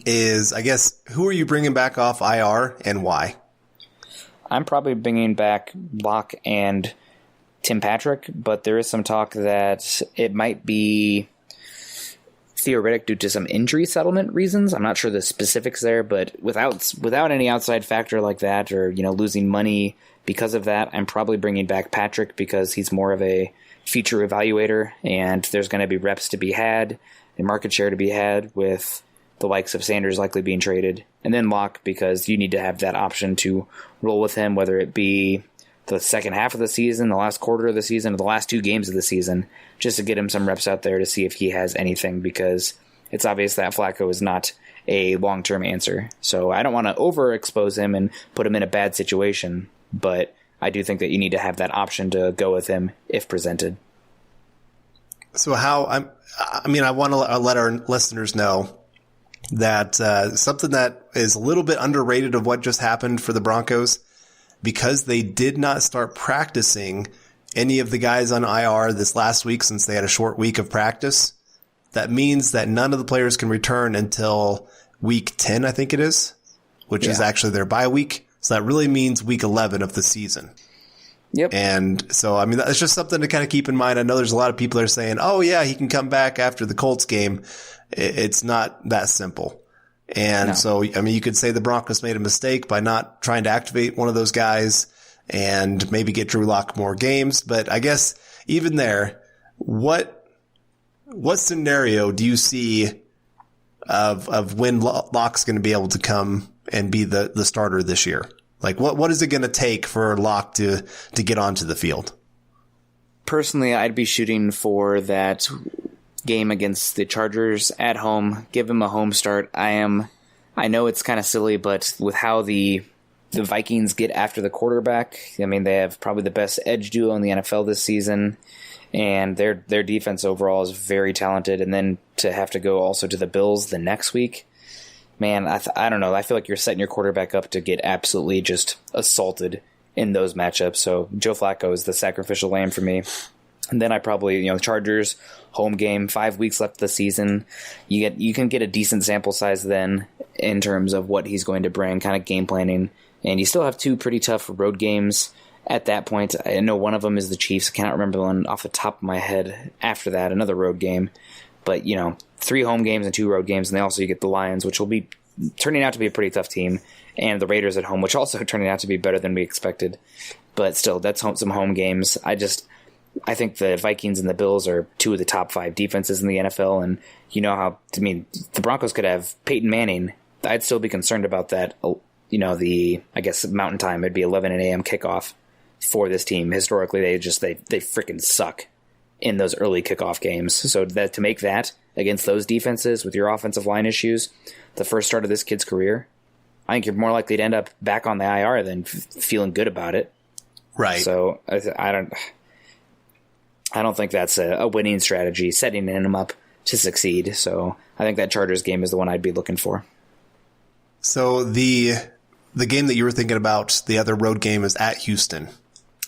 is, I guess, who are you bringing back off IR and why? I'm probably bringing back Locke and Tim Patrick, but there is some talk that it might be theoretic due to some injury settlement reasons. I'm not sure the specifics there, but without any outside factor like that, or losing money because of that, I'm probably bringing back Patrick because he's more of a feature evaluator, and there's going to be reps to be had and market share to be had with the likes of Sanders likely being traded, and then Locke because you need to have that option to roll with him, whether it be the second half of the season, the last quarter of the season, or the last 2 games of the season, just to get him some reps out there to see if he has anything, because it's obvious that Flacco is not a long-term answer. So I don't want to overexpose him and put him in a bad situation, but I do think that you need to have that option to go with him if presented. So I want to let our listeners know that something that is a little bit underrated of what just happened for the Broncos, because they did not start practicing any of the guys on IR this last week since they had a short week of practice. That means that none of the players can return until week 10, I think it is, which is actually their bye week. So that really means week 11 of the season. Yep. And so, that's just something to kind of keep in mind. I know there's a lot of people that are saying, oh yeah, he can come back after the Colts game. It's not that simple. And so, you could say the Broncos made a mistake by not trying to activate one of those guys and maybe get Drew Lock more games. But I guess even there, what scenario do you see of when Lock's going to be able to come and be the starter this year? Like what is it going to take for Lock to get onto the field? Personally, I'd be shooting for that game against the Chargers at home. Give him a home start. I know it's kind of silly, but with how the Vikings get after the quarterback, they have probably the best edge duo in the NFL this season, and their defense overall is very talented. And then to have to go also to the Bills the next week, man, I don't know. I feel like you're setting your quarterback up to get absolutely just assaulted in those matchups. So Joe Flacco is the sacrificial lamb for me. And then I probably, the Chargers home game, 5 weeks left of the season. You can get a decent sample size then in terms of what he's going to bring, kind of game planning. And you still have 2 pretty tough road games at that point. I know one of them is the Chiefs. I cannot remember one off the top of my head after that, another road game. But, 3 home games and 2 road games. And then also you get the Lions, which will be turning out to be a pretty tough team. And the Raiders at home, which also turning out to be better than we expected. But still, that's some home games. I think the Vikings and the Bills are 2 of the top 5 defenses in the NFL, and the Broncos could have Peyton Manning. I'd still be concerned about that. I guess Mountain Time, it'd be 11 a.m. kickoff for this team. Historically, they freaking suck in those early kickoff games. So that to make that against those defenses with your offensive line issues, the first start of this kid's career, I think you're more likely to end up back on the IR than feeling good about it. Right. So I don't think that's a winning strategy, setting him up to succeed. So I think that Chargers game is the one I'd be looking for. So the game that you were thinking about, the other road game, is at Houston.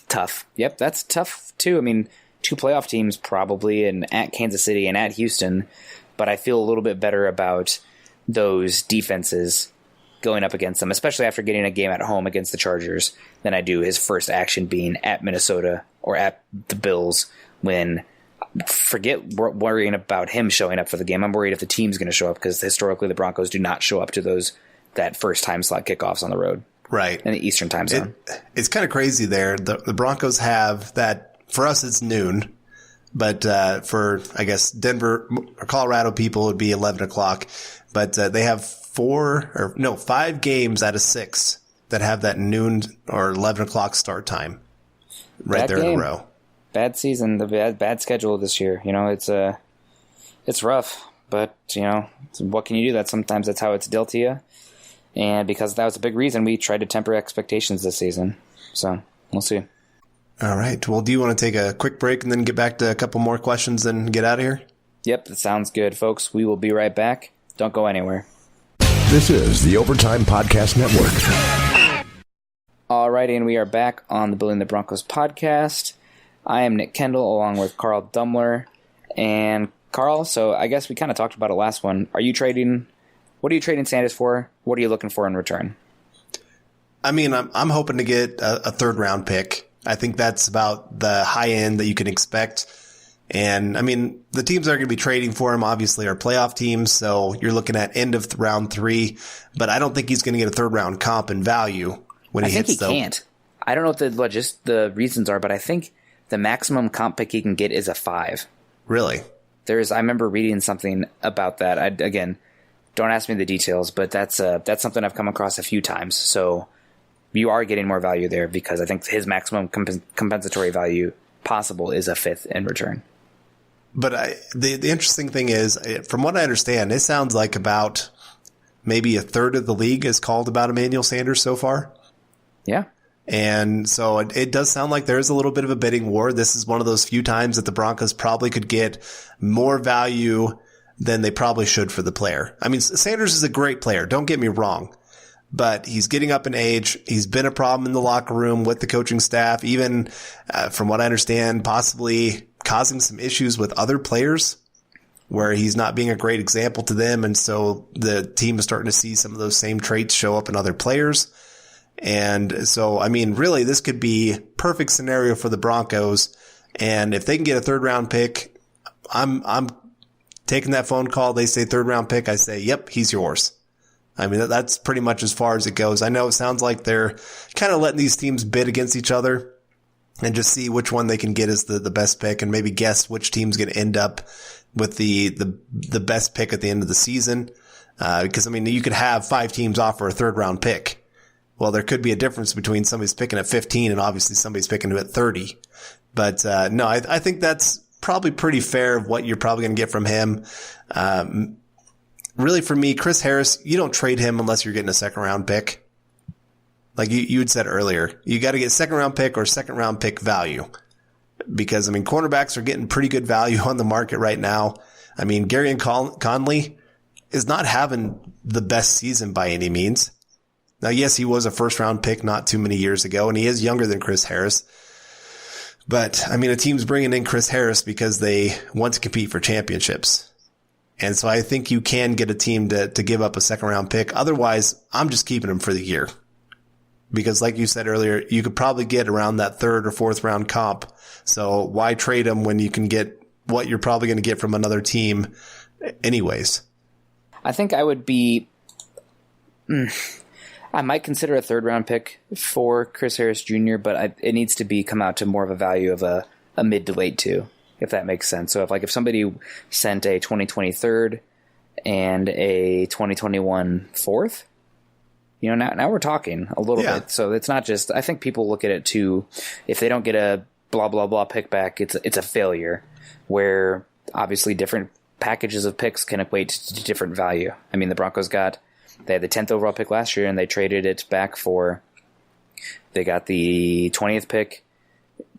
Tough. Yep, that's tough too. 2 playoff teams probably, and at Kansas City and at Houston. But I feel a little bit better about those defenses going up against them, especially after getting a game at home against the Chargers, than I do his first action being at Minnesota or at the Bills. When forget worrying about him showing up for the game. I'm worried if the team's going to show up, because historically the Broncos do not show up to that first time slot kickoffs on the road. Right. In the Eastern time zone. It's kind of crazy there. The Broncos have that, for us it's noon, but for, I guess, Denver or Colorado people, it would be 11 o'clock. But they have 5 games out of 6 that have that noon or 11 o'clock start time right there in a row. Bad season, the bad schedule this year. It's rough, but what can you do? Sometimes that's how it's dealt to you, and because that was a big reason we tried to temper expectations this season. So we'll see. All right. Well, do you want to take a quick break and then get back to a couple more questions and get out of here? Yep, that sounds good, folks. We will be right back. Don't go anywhere. This is the Overtime Podcast Network. All right, and we are back on the Building the Broncos podcast. I am Nick Kendell along with Carl Dumler. And Carl, so I guess we kind of talked about it last one. What are you trading Sanders for? What are you looking for in return? I'm hoping to get a 3rd round pick. I think that's about the high end that you can expect. And I mean, the teams that are going to be trading for him obviously are playoff teams. So you're looking at end of round 3, but I don't think he's going to get a third round comp in value when he hits. I think he can't. I don't know what the reasons are, but I think the maximum comp pick he can get is a 5. Really? I remember reading something about that. Again, don't ask me the details, but that's something I've come across a few times. So you are getting more value there because I think his maximum compensatory value possible is a 5th in return. But the interesting thing is, from what I understand, it sounds like about maybe a third of the league has called about Emmanuel Sanders so far. Yeah. And so it does sound like there is a little bit of a bidding war. This is one of those few times that the Broncos probably could get more value than they probably should for the player. I mean, Sanders is a great player. Don't get me wrong. But he's getting up in age. He's been a problem in the locker room with the coaching staff, even from what I understand, possibly causing some issues with other players where he's not being a great example to them. And so the team is starting to see some of those same traits show up in other players. And so, I mean, really, this could be perfect scenario for the Broncos. And if they can get a third round pick, I'm taking that phone call. They say third round pick. I say, yep, he's yours. I mean, that's pretty much as far as it goes. I know it sounds like they're kind of letting these teams bid against each other and just see which one they can get as the best pick and maybe guess which team's going to end up with the best pick at the end of the season. Because I mean, you could have 5 teams offer a third round pick. Well, there could be a difference between somebody's picking at 15 and obviously somebody's picking him at 30. But, no, I think that's probably pretty fair of what you're probably going to get from him. Really, for me, Chris Harris, you don't trade him unless you're getting a second round pick. Like you had said earlier, you got to get second round pick or second round pick value. Because, I mean, cornerbacks are getting pretty good value on the market right now. I mean, Gary Conley is not having the best season by any means. Now, yes, he was a first round pick not too many years ago, and he is younger than Chris Harris. But, I mean, a team's bringing in Chris Harris because they want to compete for championships. And so I think you can get a team to give up a second round pick. Otherwise, I'm just keeping him for the year. Because like you said earlier, you could probably get around that third or fourth round comp. So why trade him when you can get what you're probably going to get from another team anyways? I think I would be... I might consider a third round pick for Chris Harris Jr., but it needs to come out to more of a value of a mid to late 2, if that makes sense. So if somebody sent a 2020 third and a 2021 fourth, now we're talking a little bit. So it's not just, I think people look at it too, if they don't get a blah, blah, blah pick back, it's a failure, where obviously different packages of picks can equate to different value. I mean, the Broncos they had the 10th overall pick last year, and they traded it back they got the 20th pick,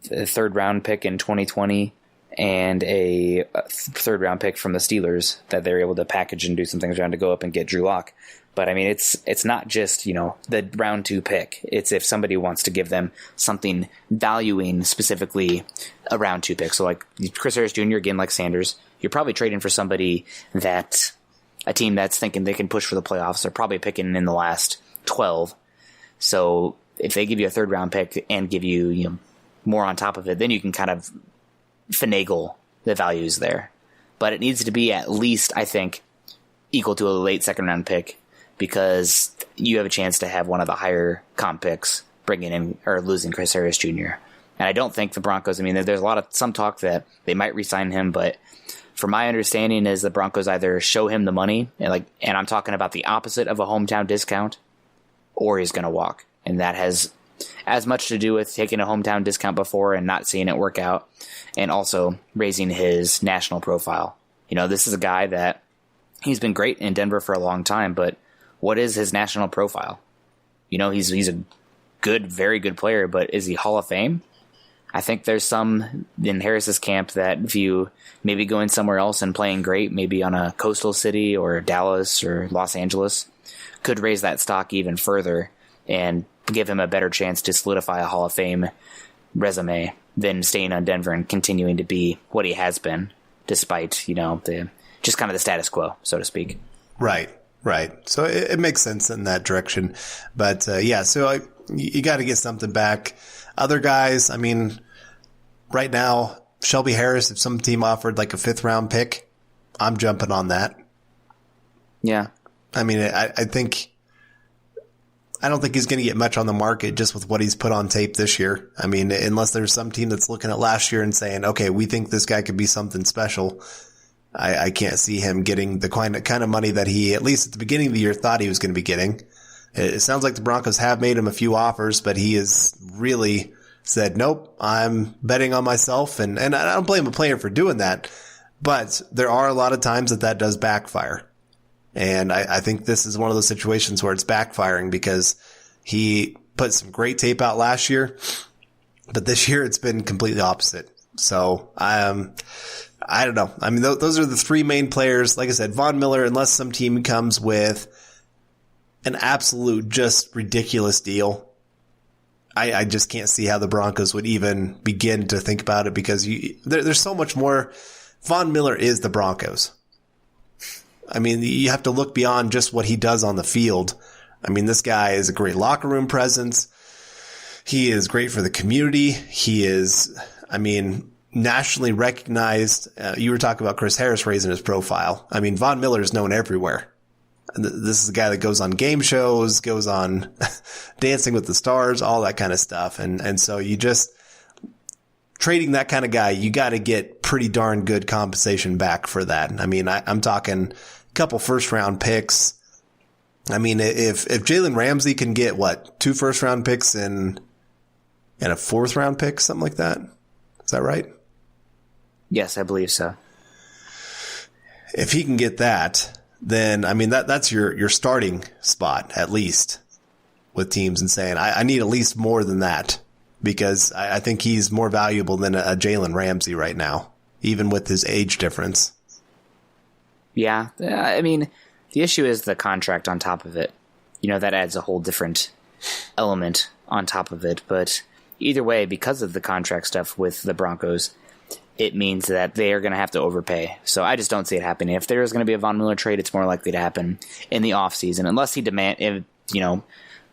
the third round pick in 2020, and a third round pick from the Steelers that they were able to package and do some things around to go up and get Drew Lock. But I mean, it's not just, the round 2 pick. It's if somebody wants to give them something valuing specifically a round 2 pick. So like Chris Harris Jr., again, like Sanders, you're probably trading for somebody that a team that's thinking they can push for the playoffs. They're probably picking in the last 12. So if they give you a third round pick and give you, more on top of it, then you can kind of finagle the values there. But it needs to be at least, I think, equal to a late second round pick, because you have a chance to have one of the higher comp picks bringing in or losing Chris Harris Jr. And I don't think the Broncos, I mean, there's some talk that they might re-sign him, but from my understanding is the Broncos either show him the money, and I'm talking about the opposite of a hometown discount, or he's going to walk. And that has as much to do with taking a hometown discount before and not seeing it work out, and also raising his national profile. This is a guy that he's been great in Denver for a long time, but what is his national profile? He's a good, very good player, but is he Hall of Fame? I think there's some in Harris's camp that view maybe going somewhere else and playing great, maybe on a coastal city or Dallas or Los Angeles, could raise that stock even further and give him a better chance to solidify a Hall of Fame resume than staying on Denver and continuing to be what he has been, despite, just kind of the status quo, so to speak. Right. So it makes sense in that direction. But, so you got to get something back. Other guys, I mean, right now, Shelby Harris, if some team offered like a 5th round pick, I'm jumping on that. Yeah. I mean, I don't think he's going to get much on the market just with what he's put on tape this year. I mean, unless there's some team that's looking at last year and saying, okay, we think this guy could be something special. I can't see him getting the kind of money that he, at least at the beginning of the year, thought he was going to be getting. It sounds like the Broncos have made him a few offers, but he has really said, nope, I'm betting on myself. And I don't blame a player for doing that, but there are a lot of times that does backfire. And I think this is one of those situations where it's backfiring because he put some great tape out last year, but this year it's been completely opposite. So I don't know. I mean, those are the 3 main players. Like I said, Von Miller, unless some team comes with an absolute just ridiculous deal, I just can't see how the Broncos would even begin to think about it because there's so much more. Von Miller is the Broncos. I mean, you have to look beyond just what he does on the field. I mean, this guy is a great locker room presence. He is great for the community. He is, I mean, nationally recognized. You were talking about Chris Harris raising his profile. I mean, Von Miller is known everywhere. This is a guy that goes on game shows, goes on Dancing with the Stars, all that kind of stuff. And so you just trading that kind of guy, you got to get pretty darn good compensation back for that. I mean, I'm talking a couple 1st round picks. I mean, if Jalen Ramsey can get 2 1st round picks and a 4th round pick, something like that. Is that right? Yes, I believe so. If he can get that, then I mean that's your starting spot at least with teams and saying I need at least more than that because I think he's more valuable than a Jalen Ramsey right now, even with his age difference. Yeah, I mean the issue is the contract on top of it. You know, that adds a whole different element on top of it. But either way, because of the contract stuff with the Broncos, it means that they are going to have to overpay. So I just don't see it happening. If there is going to be a Von Miller trade, it's more likely to happen in the offseason, unless he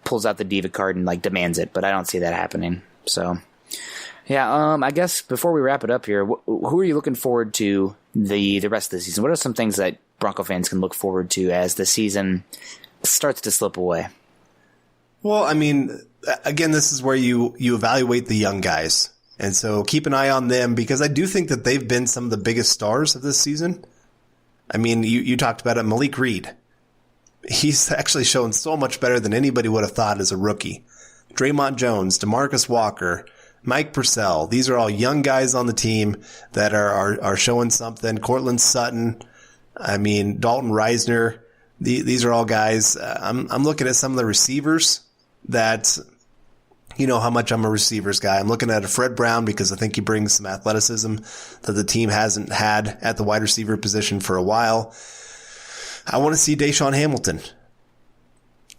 pulls out the diva card and like demands it. But I don't see that happening. So yeah, I guess before we wrap it up here, who are you looking forward to the rest of the season? What are some things that Bronco fans can look forward to as the season starts to slip away? Well, I mean, again, this is where you evaluate the young guys. And so keep an eye on them because I do think that they've been some of the biggest stars of this season. I mean, you talked about it, Malik Reed. He's actually shown so much better than anybody would have thought as a rookie. Draymond Jones, DeMarcus Walker, Mike Purcell. These are all young guys on the team that are showing something. Courtland Sutton. I mean, Dalton Reisner. These are all guys. I'm looking at some of the receivers that, you know how much I'm a receivers guy. I'm looking at a Fred Brown because I think he brings some athleticism that the team hasn't had at the wide receiver position for a while. I want to see Deshaun Hamilton.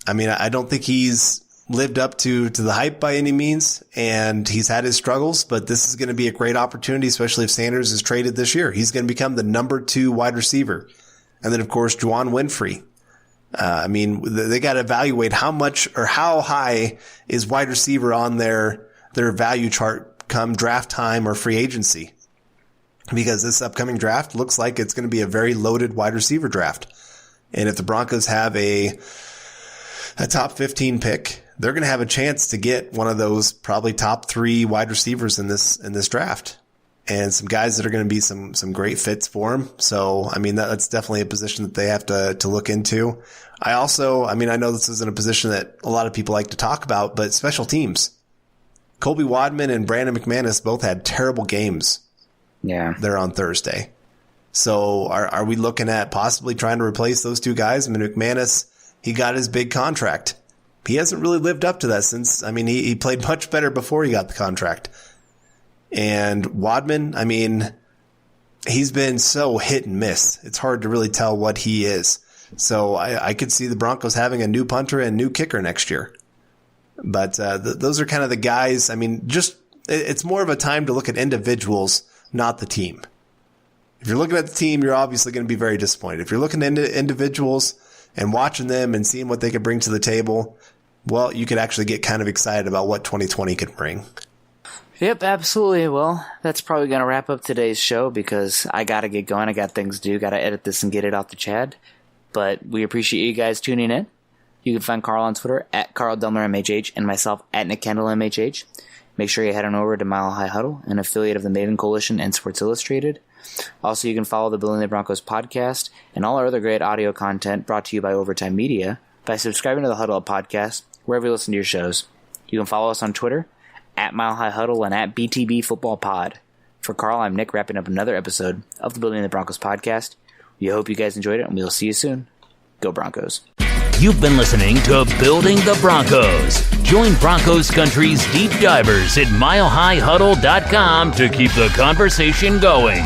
I mean, I don't think he's lived up to the hype by any means, and he's had his struggles, but this is going to be a great opportunity, especially if Sanders is traded this year. He's going to become the number 2 wide receiver. And then, of course, Juwan Winfrey. I mean, they got to evaluate how much or how high is wide receiver on their value chart come draft time or free agency. Because this upcoming draft looks like it's going to be a very loaded wide receiver draft. And if the Broncos have a top 15 pick, they're going to have a chance to get one of those probably top 3 wide receivers in this draft. And some guys that are going to be some great fits for him. So, I mean, that's definitely a position that they have to look into. I know this isn't a position that a lot of people like to talk about, but special teams. Colby Wadman and Brandon McManus both had terrible games. Yeah. There on Thursday. So are we looking at possibly trying to replace those 2 guys? I mean, McManus, he got his big contract. He hasn't really lived up to that since, I mean, he played much better before he got the contract. And Wadman, I mean, he's been so hit and miss. It's hard to really tell what he is. So I could see the Broncos having a new punter and new kicker next year. But those are kind of the guys. I mean, it's more of a time to look at individuals, not the team. If you're looking at the team, you're obviously going to be very disappointed. If you're looking into individuals and watching them and seeing what they could bring to the table, well, you could actually get kind of excited about what 2020 could bring. Yep, absolutely. Well, that's probably going to wrap up today's show because I got to get going. I got things to do. Got to edit this and get it out to Chad. But we appreciate you guys tuning in. You can find Carl on Twitter at Carl Dumler MHH and myself at Nick Kendell MHH. Make sure you head on over to Mile High Huddle, an affiliate of the Maven Coalition and Sports Illustrated. Also, you can follow the Building the Broncos podcast and all our other great audio content brought to you by Overtime Media by subscribing to the Huddle Up podcast wherever you listen to your shows. You can follow us on Twitter at Mile High Huddle and at BTB Football Pod. For Carl, I'm Nick, wrapping up another episode of the Building the Broncos podcast. We hope you guys enjoyed it, and we'll see you soon. Go Broncos. You've been listening to Building the Broncos. Join Broncos Country's deep divers at milehighhuddle.com to keep the conversation going.